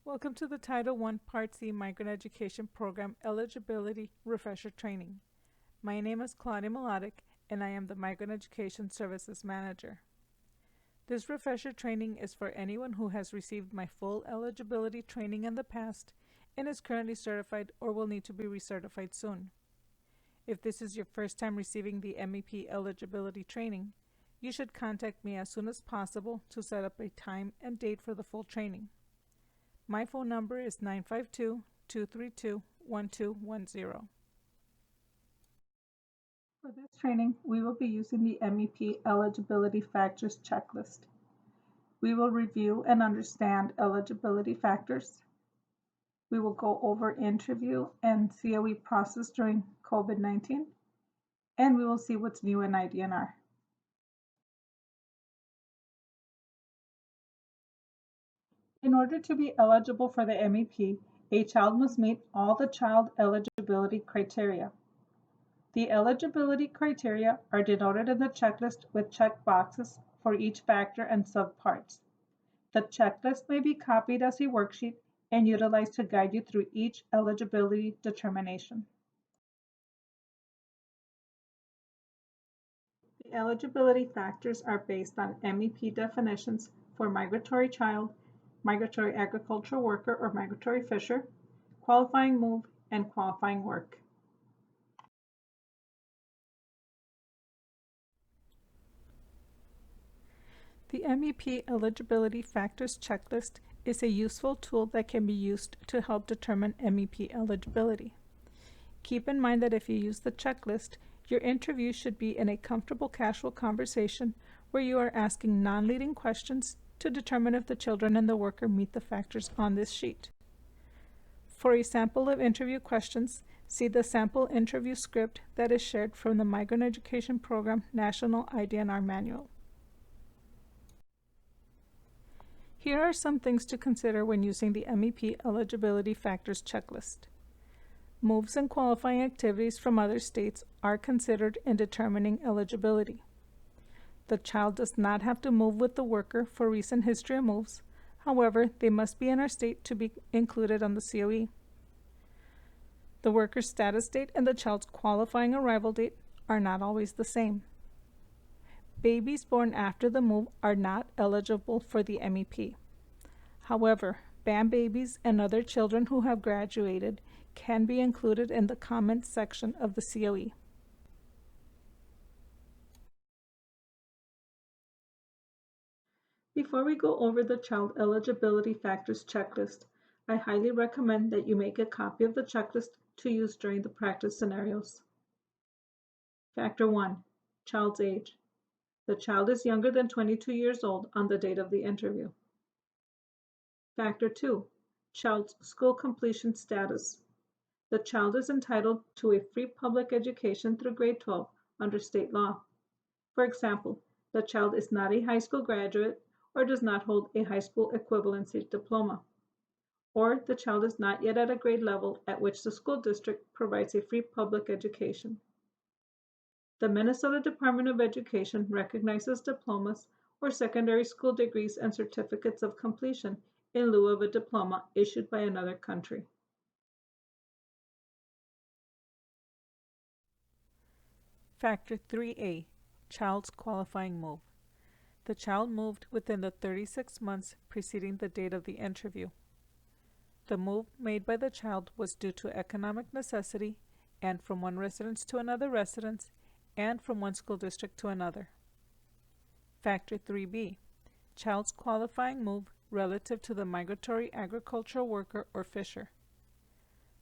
Welcome to the Title I Part C Migrant Education Program Eligibility Refresher Training. My name is Claudia Melodic, and I am the Migrant Education Services Manager. This refresher training is for anyone who has received my full eligibility training in the past and is currently certified or will need to be recertified soon. If this is your first time receiving the MEP eligibility training, you should contact me as soon as possible to set up a time and date for the full training. My phone number is 952-232-1210. For this training, we will be using the MEP Eligibility Factors Checklist. We will review and understand eligibility factors. We will go over interview and COE process during COVID-19, and we will see what's new in IDNR. In order to be eligible for the MEP, a child must meet all the child eligibility criteria. The eligibility criteria are denoted in the checklist with check boxes for each factor and subparts. The checklist may be copied as a worksheet and utilized to guide you through each eligibility determination. The eligibility factors are based on MEP definitions for migratory child, migratory agricultural worker or migratory fisher, qualifying move, and qualifying work. The MEP Eligibility Factors Checklist is a useful tool that can be used to help determine MEP eligibility. Keep in mind that if you use the checklist, your interview should be in a comfortable, casual conversation where you are asking non-leading questions to determine if the children and the worker meet the factors on this sheet. For a sample of interview questions, see the sample interview script that is shared from the Migrant Education Program National IDNR Manual. Here are some things to consider when using the MEP Eligibility Factors Checklist. Moves and qualifying activities from other states are considered in determining eligibility. The child does not have to move with the worker for recent history of moves. However, they must be in our state to be included on the COE. The worker's status date and the child's qualifying arrival date are not always the same. Babies born after the move are not eligible for the MEP. However, BAM babies and other children who have graduated can be included in the comments section of the COE. Before we go over the Child Eligibility Factors Checklist, I highly recommend that you make a copy of the checklist to use during the practice scenarios. Factor 1. Child's age. The child is younger than 22 years old on the date of the interview. Factor 2. Child's school completion status. The child is entitled to a free public education through grade 12 under state law. For example, the child is not a high school graduate or does not hold a high school equivalency diploma, or the child is not yet at a grade level at which the school district provides a free public education. The Minnesota Department of Education recognizes diplomas or secondary school degrees and certificates of completion in lieu of a diploma issued by another country. Factor 3A, Child's qualifying move. The child moved within the 36 months preceding the date of the interview. The move made by the child was due to economic necessity and from one residence to another residence and from one school district to another. Factor 3B, Child's qualifying move relative to the migratory agricultural worker or fisher.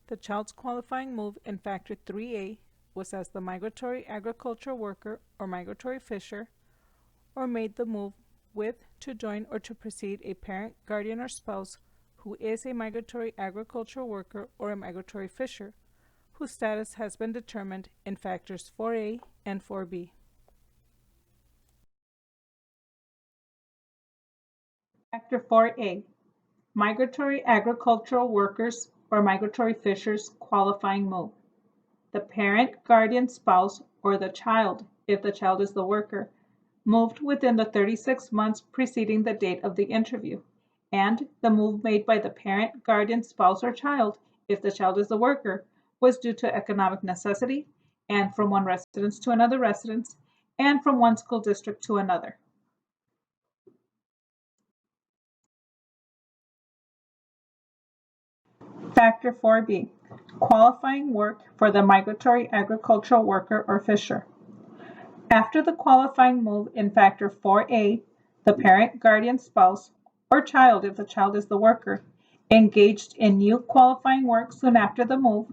The child's qualifying move in Factor 3A was as the migratory agricultural worker or migratory fisher, or made the move with, to join, or to precede a parent, guardian, or spouse who is a migratory agricultural worker or a migratory fisher, whose status has been determined in Factors 4A and 4B. Factor 4A, Migratory agricultural workers or migratory fishers qualifying move. The parent, guardian, spouse, or the child, if the child is the worker, moved within the 36 months preceding the date of the interview and the move made by the parent, guardian, spouse, or child, if the child is the worker, was due to economic necessity and from one residence to another residence and from one school district to another. Factor 4B, qualifying work for the migratory agricultural worker or fisher. After the qualifying move in Factor 4A, the parent, guardian, spouse, or child, if the child is the worker, engaged in new qualifying work soon after the move,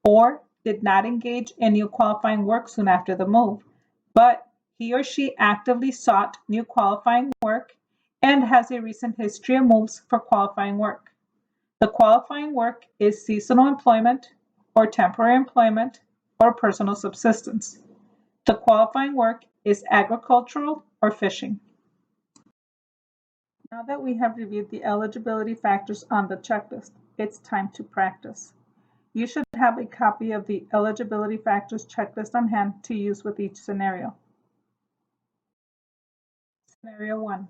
or did not engage in new qualifying work soon after the move, but he or she actively sought new qualifying work and has a recent history of moves for qualifying work. The qualifying work is seasonal employment or temporary employment or personal subsistence. The qualifying work is agricultural or fishing. Now that we have reviewed the eligibility factors on the checklist, it's time to practice. You should have a copy of the eligibility factors checklist on hand to use with each scenario. Scenario 1.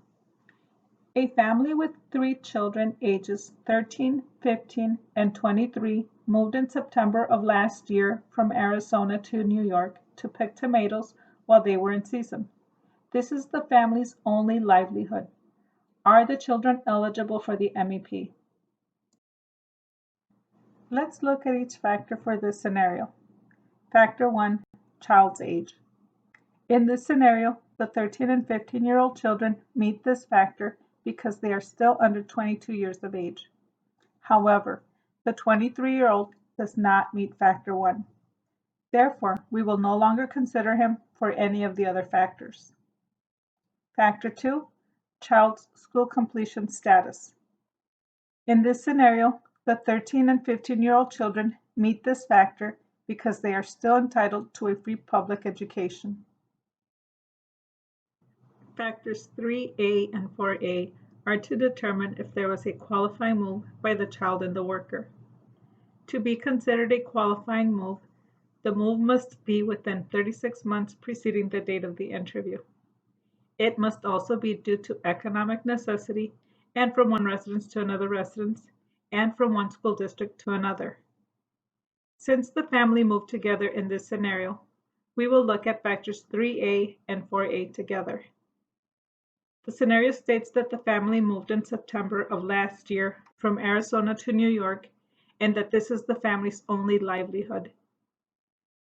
A family with 3 children ages 13, 15, and 23 moved in September of last year from Arizona to New York to pick tomatoes while they were in season. This is the family's only livelihood. Are the children eligible for the MEP? Let's look at each factor for this scenario. Factor 1, child's age. In this scenario, the 13 and 15-year-old children meet this factor because they are still under 22 years of age. However, the 23-year-old does not meet factor 1. Therefore, we will no longer consider him for any of the other factors. Factor 2, child's school completion status. In this scenario, the 13 and 15-year-old children meet this factor because they are still entitled to a free public education. Factors 3A and 4A are to determine if there was a qualifying move by the child and the worker. To be considered a qualifying move, the move must be within 36 months preceding the date of the interview. It must also be due to economic necessity and from one residence to another residence and from one school district to another. Since the family moved together in this scenario, we will look at factors 3A and 4A together. The scenario states that the family moved in September of last year from Arizona to New York and that this is the family's only livelihood.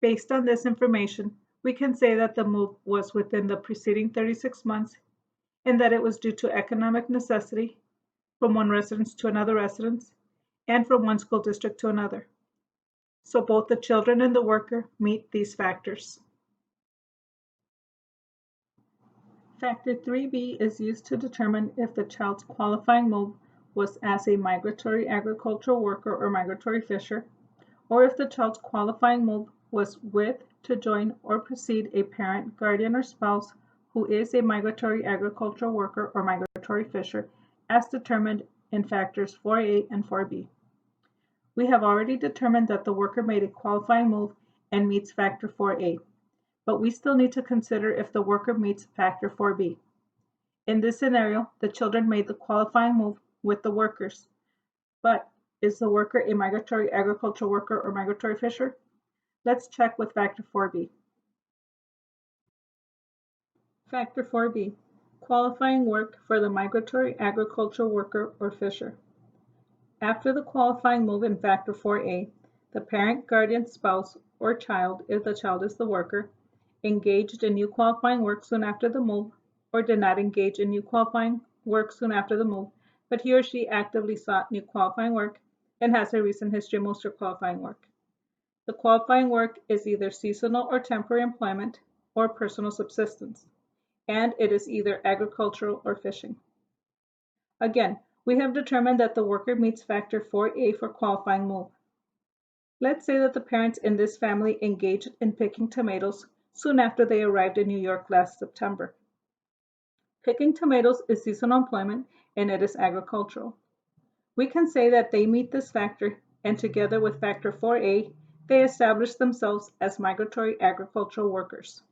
Based on this information, we can say that the move was within the preceding 36 months and that it was due to economic necessity from one residence to another residence and from one school district to another. So both the children and the worker meet these factors. Factor 3B is used to determine if the child's qualifying move was as a migratory agricultural worker or migratory fisher, or if the child's qualifying move was with, to join, or precede a parent, guardian, or spouse who is a migratory agricultural worker or migratory fisher, as determined in factors 4A and 4B. We have already determined that the worker made a qualifying move and meets factor 4A. But we still need to consider if the worker meets factor 4B. In this scenario, the children made the qualifying move with the workers. But is the worker a migratory agricultural worker or migratory fisher? Let's check with factor 4B. Factor 4B, qualifying work for the migratory agricultural worker or fisher. After the qualifying move in factor 4A, the parent, guardian, spouse, or child, if the child is the worker, engaged in new qualifying work soon after the move, or did not engage in new qualifying work soon after the move, but he or she actively sought new qualifying work and has a recent history of most of qualifying work. The qualifying work is either seasonal or temporary employment or personal subsistence, and it is either agricultural or fishing. Again, we have determined that the worker meets factor 4A for qualifying move. Let's say that the parents in this family engaged in picking tomatoes soon after they arrived in New York last September. Picking tomatoes is seasonal employment and it is agricultural. We can say that they meet this factor, and together with factor 4A, they establish themselves as migratory agricultural workers.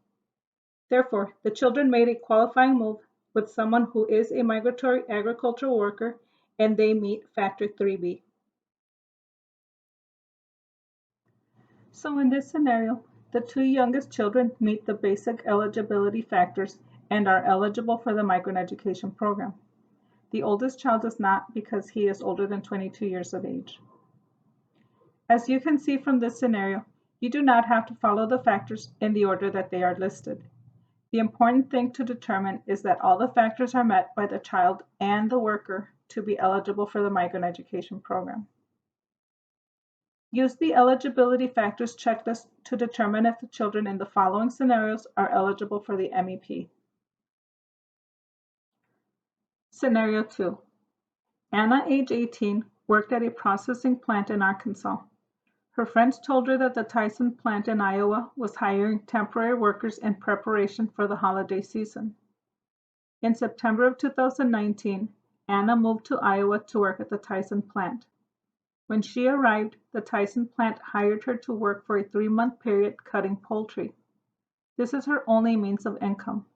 Therefore, the children made a qualifying move with someone who is a migratory agricultural worker and they meet factor 3b. So in this scenario, the two youngest children meet the basic eligibility factors and are eligible for the migrant education program. The oldest child does not because he is older than 22 years of age. As you can see from this scenario, you do not have to follow the factors in the order that they are listed. The important thing to determine is that all the factors are met by the child and the worker to be eligible for the migrant education program. Use the eligibility factors checklist to determine if the children in the following scenarios are eligible for the MEP. Scenario 2. Anna, age 18, worked at a processing plant in Arkansas. Her friends told her that the Tyson plant in Iowa was hiring temporary workers in preparation for the holiday season. In September of 2019, Anna moved to Iowa to work at the Tyson plant. When she arrived, the Tyson plant hired her to work for a 3-month period cutting poultry. This is her only means of income.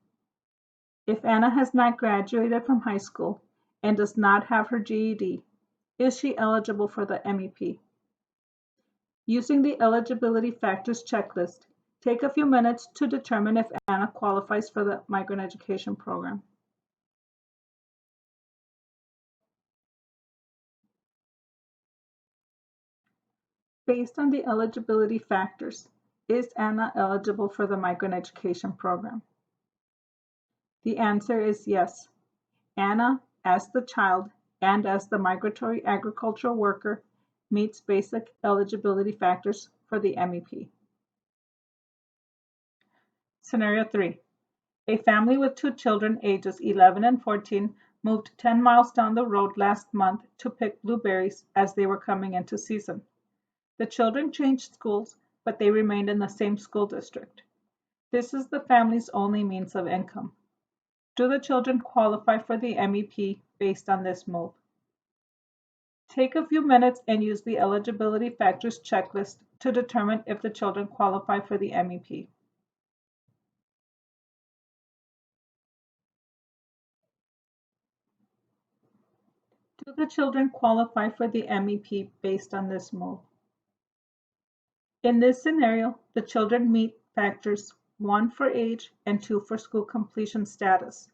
If Anna has not graduated from high school and does not have her GED, is she eligible for the MEP? Using the eligibility factors checklist, take a few minutes to determine if Anna qualifies for the migrant education program. Based on the eligibility factors, is Anna eligible for the migrant education program? The answer is yes. Anna, as the child and as the migratory agricultural worker, meets basic eligibility factors for the MEP. Scenario 3. A family with 2 children ages 11 and 14 moved 10 miles down the road last month to pick blueberries as they were coming into season. The children changed schools, but they remained in the same school district. This is the family's only means of income. Do the children qualify for the MEP based on this move? Take a few minutes and use the eligibility factors checklist to determine if the children qualify for the MEP. Do the children qualify for the MEP based on this move? In this scenario, the children meet factors 1 for age and 2 for school completion status.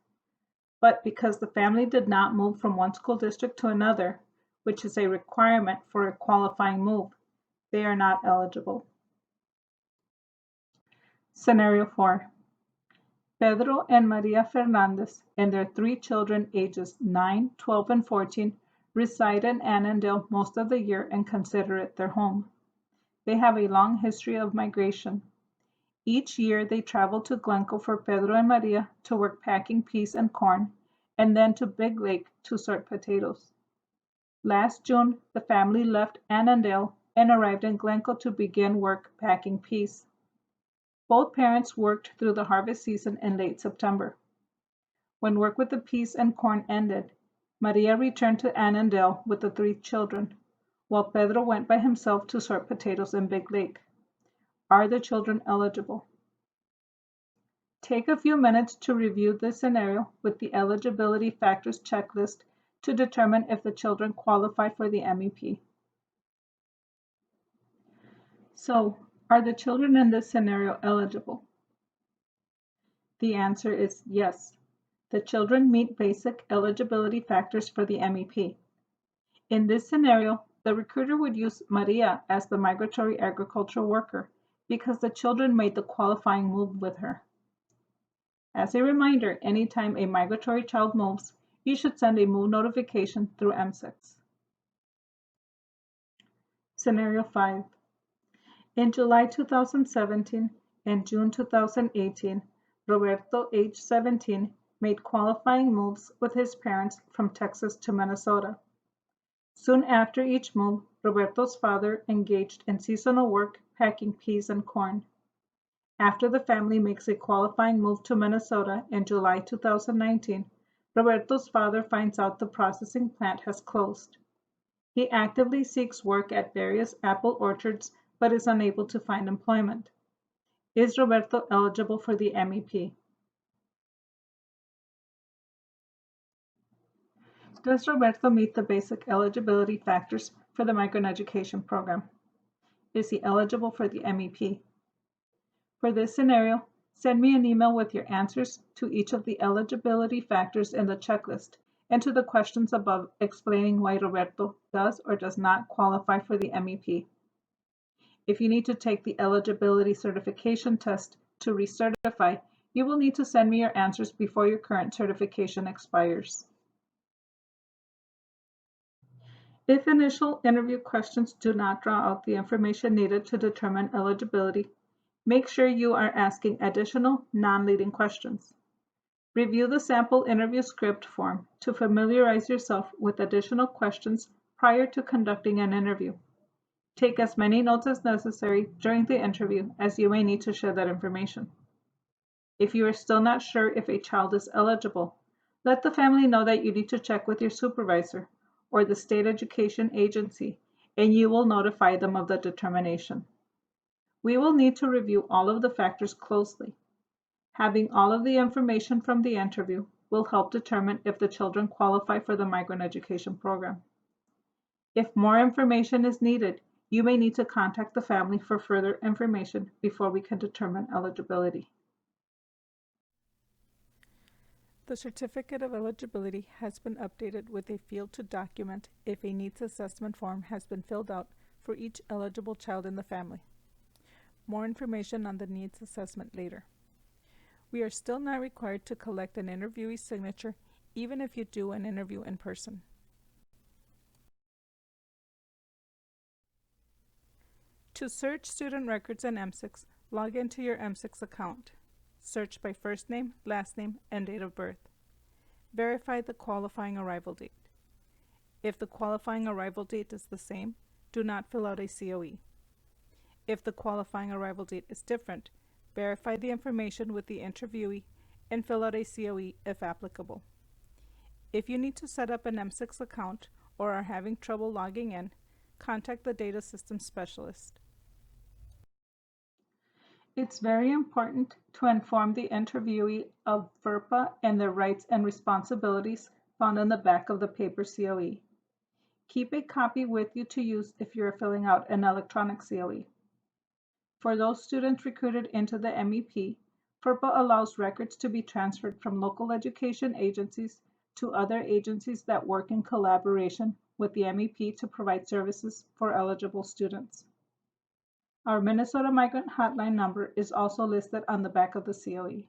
But because the family did not move from one school district to another, which is a requirement for a qualifying move, they are not eligible. Scenario 4. Pedro and Maria Fernandez and their 3 children ages 9, 12, and 14 reside in Annandale most of the year and consider it their home. They have a long history of migration. Each year they travel to Glencoe for Pedro and Maria to work packing peas and corn, and then to Big Lake to sort potatoes. Last June, the family left Annandale and arrived in Glencoe to begin work packing peas. Both parents worked through the harvest season in late September. When work with the peas and corn ended, Maria returned to Annandale with the 3 children, while Pedro went by himself to sort potatoes in Big Lake. Are the children eligible? Take a few minutes to review this scenario with the eligibility factors checklist to determine if the children qualify for the MEP. So, are the children in this scenario eligible? The answer is yes. The children meet basic eligibility factors for the MEP. In this scenario, the recruiter would use Maria as the migratory agricultural worker because the children made the qualifying move with her. As a reminder, anytime a migratory child moves, you should send a move notification through M6. Scenario 5. In July 2017 and June 2018, Roberto, age 17, made qualifying moves with his parents from Texas to Minnesota. Soon after each move, Roberto's father engaged in seasonal work packing peas and corn. After the family makes a qualifying move to Minnesota in July 2019, Roberto's father finds out the processing plant has closed. He actively seeks work at various apple orchards but is unable to find employment. Is Roberto eligible for the MEP? Does Roberto meet the basic eligibility factors for the Migrant Education Program? Is he eligible for the MEP? For this scenario, send me an email with your answers to each of the eligibility factors in the checklist and to the questions above explaining why Roberto does or does not qualify for the MEP. If you need to take the eligibility certification test to recertify, you will need to send me your answers before your current certification expires. If initial interview questions do not draw out the information needed to determine eligibility, make sure you are asking additional, non-leading questions. Review the sample interview script form to familiarize yourself with additional questions prior to conducting an interview. Take as many notes as necessary during the interview as you may need to share that information. If you are still not sure if a child is eligible, let the family know that you need to check with your supervisor or the state education agency, and you will notify them of the determination. We will need to review all of the factors closely. Having all of the information from the interview will help determine if the children qualify for the Migrant Education Program. If more information is needed, you may need to contact the family for further information before we can determine eligibility. The certificate of eligibility has been updated with a field to document if a needs assessment form has been filled out for each eligible child in the family. More information on the needs assessment later. We are still not required to collect an interviewee's signature even if you do an interview in person. To search student records and M6, log into your M6 account. Search by first name, last name, and date of birth. Verify the qualifying arrival date. If the qualifying arrival date is the same, do not fill out a COE. If the qualifying arrival date is different, verify the information with the interviewee and fill out a COE if applicable. If you need to set up an M6 account or are having trouble logging in, contact the data system specialist. It's very important to inform the interviewee of FERPA and their rights and responsibilities found on the back of the paper COE. Keep a copy with you to use if you are filling out an electronic COE. For those students recruited into the MEP, FERPA allows records to be transferred from local education agencies to other agencies that work in collaboration with the MEP to provide services for eligible students. Our Minnesota Migrant Hotline number is also listed on the back of the COE.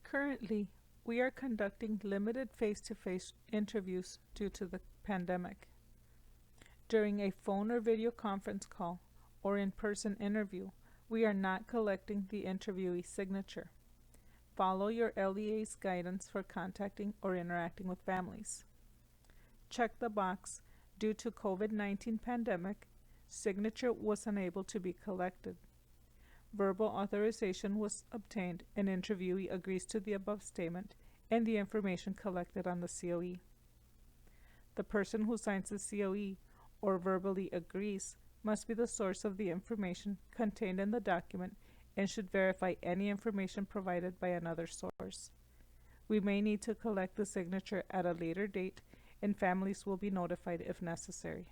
Currently, we are conducting limited face-to-face interviews due to the pandemic. During a phone or video conference call or in-person interview, we are not collecting the interviewee's signature. Follow your LEA's guidance for contacting or interacting with families. Check the box, due to COVID-19 pandemic, signature was unable to be collected. Verbal authorization was obtained and interviewee agrees to the above statement and the information collected on the COE. The person who signs the COE or verbally agrees must be the source of the information contained in the document and should verify any information provided by another source. We may need to collect the signature at a later date and families will be notified if necessary.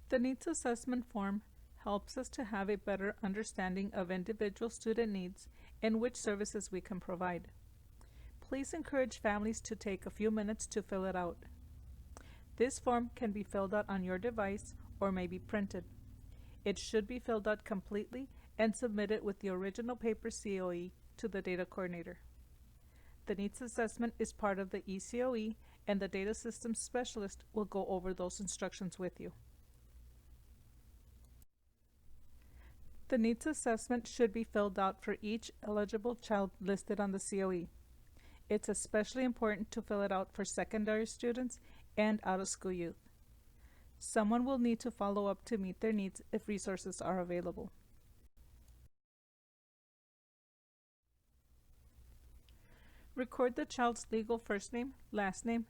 The needs assessment form helps us to have a better understanding of individual student needs and which services we can provide. Please encourage families to take a few minutes to fill it out. This form can be filled out on your device or may be printed. It should be filled out completely and submitted with the original paper COE to the data coordinator. The needs assessment is part of the eCOE and the data systems specialist will go over those instructions with you. The needs assessment should be filled out for each eligible child listed on the COE. It's especially important to fill it out for secondary students and out-of-school youth. Someone will need to follow up to meet their needs if resources are available. Record the child's legal first name, last name,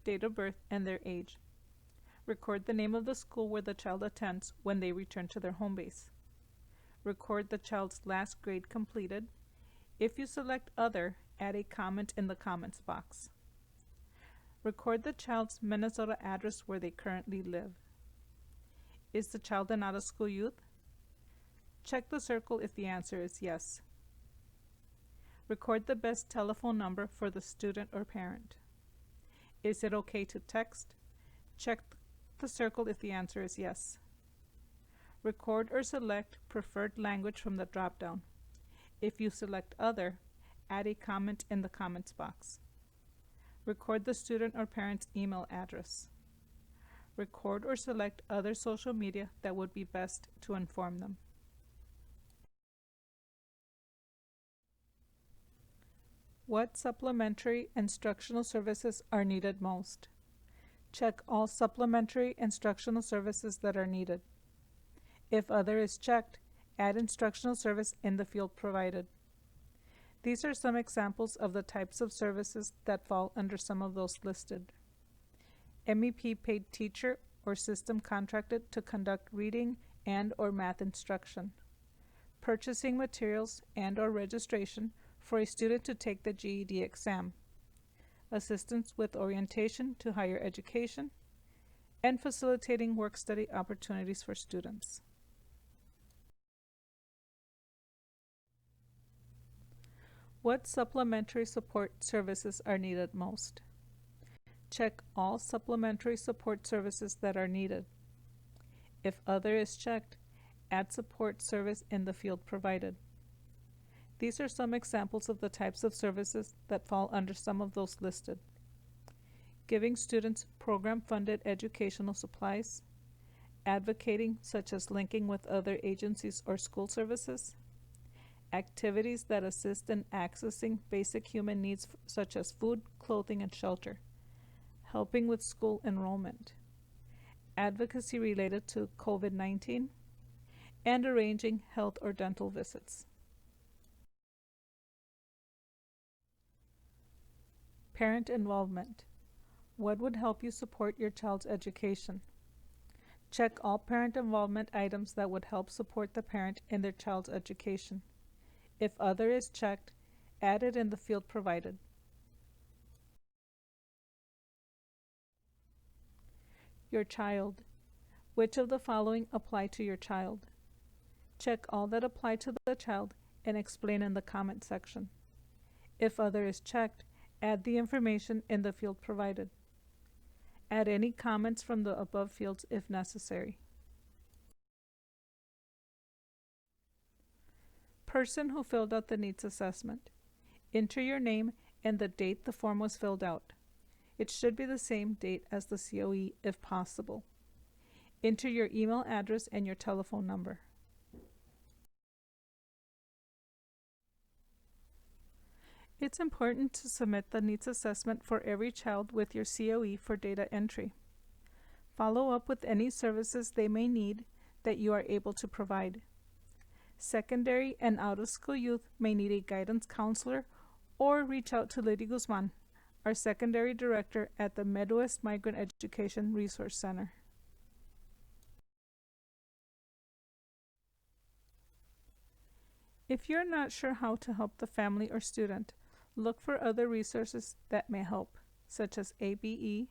date of birth, and their age. Record the name of the school where the child attends when they return to their home base. record the child's last grade completed. If you select Other, add a comment in the comments box. Record the child's Minnesota address where they currently live. Is the child an out-of-school youth? Check the circle if the answer is yes. Record the best telephone number for the student or parent. Is it okay to text? Check the circle if the answer is yes. Record or select preferred language from the drop-down. If you select Other, add a comment in the comments box. Record the student or parent's email address. Record or select other social media that would be best to inform them. What supplementary instructional services are needed most? Check all supplementary instructional services that are needed. If Other is checked, add instructional service in the field provided. These are some examples of the types of services that fall under some of those listed. MEP paid teacher or system contracted to conduct reading and/or math instruction. Purchasing materials and/or registration for a student to take the GED exam. Assistance with orientation to higher education, and facilitating work-study opportunities for students. What supplementary support services are needed most? Check all supplementary support services that are needed. If Other is checked, add support service in the field provided. These are some examples of the types of services that fall under some of those listed. Giving students program-funded educational supplies, advocating such as linking with other agencies or school services, activities that assist in accessing basic human needs such as food, clothing, and shelter, helping with school enrollment, advocacy related to COVID-19, and arranging health or dental visits. Parent involvement. What would help you support your child's education? Check all parent involvement items that would help support the parent in their child's education. If Other is checked, add it in the field provided. Your child. Which of the following apply to your child? Check all that apply to the child and explain in the comment section. If Other is checked, add the information in the field provided. Add any comments from the above fields if necessary. Person who filled out the needs assessment. Enter your name and the date the form was filled out. It should be the same date as the COE if possible. Enter your email address and your telephone number. It's important to submit the needs assessment for every child with your COE for data entry. Follow up with any services they may need that you are able to provide. Secondary and out-of-school youth may need a guidance counselor or reach out to Lydia Guzman, our secondary director at the Midwest Migrant Education Resource Center. If you're not sure how to help the family or student, look for other resources that may help, such as ABE,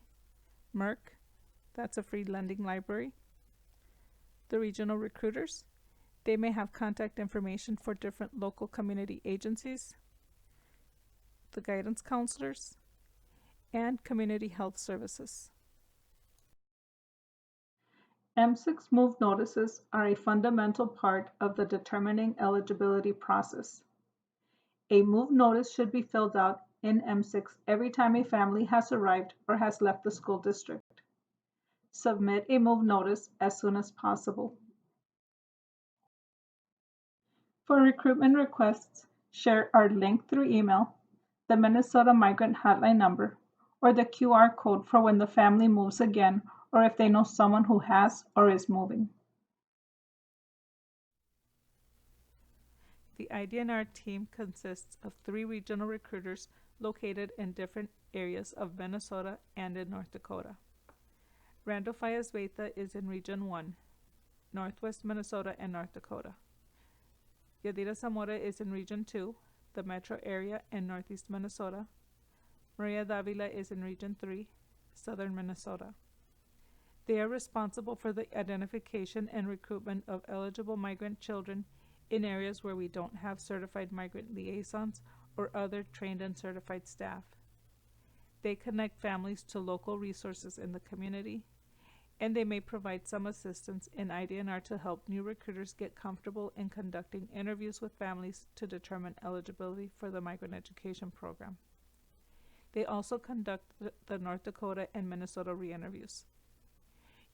MERC, that's a free lending library, the regional recruiters. They may have contact information for different local community agencies, the guidance counselors, and community health services. M6 move notices are a fundamental part of the determining eligibility process. A move notice should be filled out in M6 every time a family has arrived or has left the school district. Submit a move notice as soon as possible. For recruitment requests, share our link through email, the Minnesota Migrant Hotline number, or the QR code for when the family moves again or if they know someone who has or is moving. The IDNR team consists of 3 regional recruiters located in different areas of Minnesota and in North Dakota. Randolph Ayazveta is in Region 1, Northwest Minnesota and North Dakota. Yadira Zamora is in Region 2, the metro area and northeast Minnesota. Maria Davila is in Region 3, southern Minnesota. They are responsible for the identification and recruitment of eligible migrant children in areas where we don't have certified migrant liaisons or other trained and certified staff. They connect families to local resources in the community, and they may provide some assistance in IDNR to help new recruiters get comfortable in conducting interviews with families to determine eligibility for the migrant education program. They also conduct the North Dakota and Minnesota re-interviews.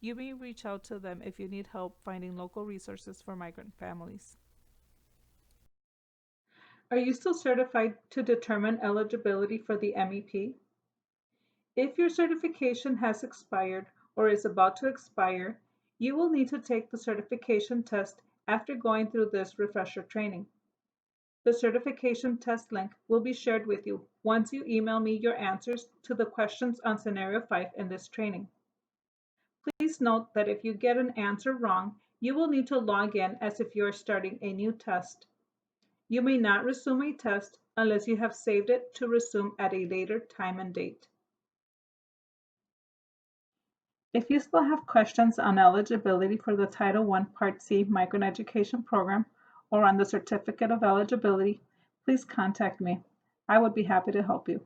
You may reach out to them if you need help finding local resources for migrant families. Are you still certified to determine eligibility for the MEP? If your certification has expired or is about to expire, you will need to take the certification test after going through this refresher training. The certification test link will be shared with you once you email me your answers to the questions on Scenario 5 in this training. Please note that if you get an answer wrong, you will need to log in as if you are starting a new test. You may not resume a test unless you have saved it to resume at a later time and date. If you still have questions on eligibility for the Title I Part C Migrant Education Program or on the Certificate of Eligibility, please contact me. I would be happy to help you.